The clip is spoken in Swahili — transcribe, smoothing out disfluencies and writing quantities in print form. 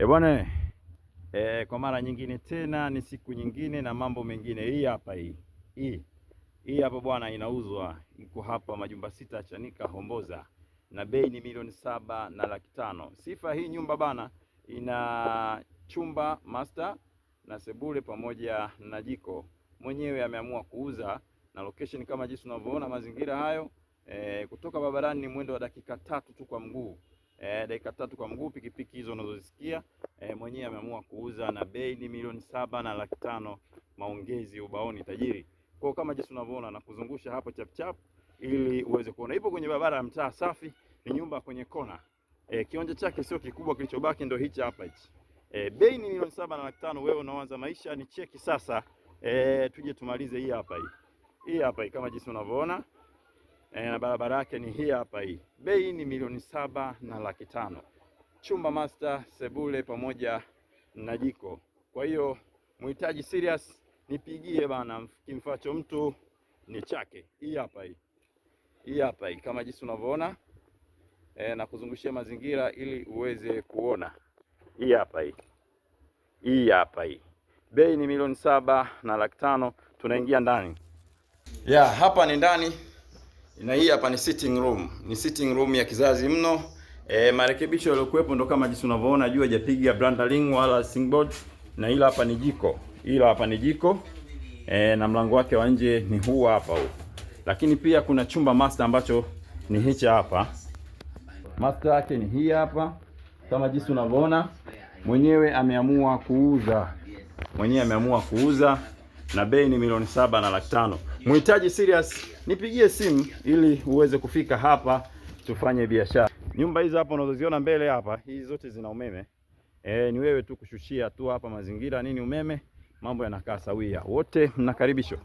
Bwana kwa mara nyingine tena, ni siku nyingine na mambo mengine. Hii hapa hii hapa bwana, inauzwa, iko hapa Majumba Sita Chanika Homboza, na bei ni milioni 7,500,000. Sifa hii nyumba bana, ina chumba master na sebule pamoja na jiko. Mwenyewe ameamua kuuza, na location kama jinsi unavyoona mazingira hayo. Kutoka barabarani ni mwendo wa dakika 3 tu kwa mguu. Dakika 3 kwa mguu, pikipiki hizo unazozisikia. Mwenyewe ameamua kuuza na bei ni milioni 7,500,000, maongezi ubaoni tajiri. Kwa kama jinsi unavyoona na kuzungusha hapo chap chap ili uweze kuona. Ipo kwenye barabara ya mtaa safi, ni nyumba kwenye kona. Kionjo chake sio kikubwa, kilichobaki ndio hichi hapa hichi. Bei ni milioni 7,500,000. Wewe unaanza maisha, ni cheki sasa. Tuje tumalize hii hapa hii hapa kama jinsi unavyoona. Na barabara yake ni hii hapa hii. Bei ni milioni 7,500,000. Chumba master, sebule pamoja na jiko. Kwa hiyo muhitaji serious, nipigie bana, kimfacho mtu ni chake. Hii hapa hii hapa hii kama jinsi unavyoona. Na kuzungushia mazingira ili uweze kuona. Hii hapa hii hapa hii. Bei ni milioni 7,500,000. Tunaingia ndani. Hapa ni ndani. Na hii hapa ni sitting room. Ni sitting room ya kizazi mno. Marekebisho yaliokuwepo ndo kama jinsi unavyoona, juu hajapiga branding wala singboard. Na ila hapa ni jiko. Ila hapa ni jiko. Na mlango wake wa nje ni huu hapa huu. Lakini pia kuna chumba master ambacho ni hichi hapa. Master yake ni hii hapa. Kama jinsi unavyoona, mwenyewe ameamua kuuza. Na bei ni milioni 7,500,000. Muhitaji serious, nipigie simu ili uweze kufika hapa tufanye biashara. Nyumba hizo hapa unazoziona mbele hapa, hizi zote zina umeme. Ni wewe tu kushushia tu hapa mazingira nini umeme, mambo yanakaa sawia. Wote mnakaribishwa.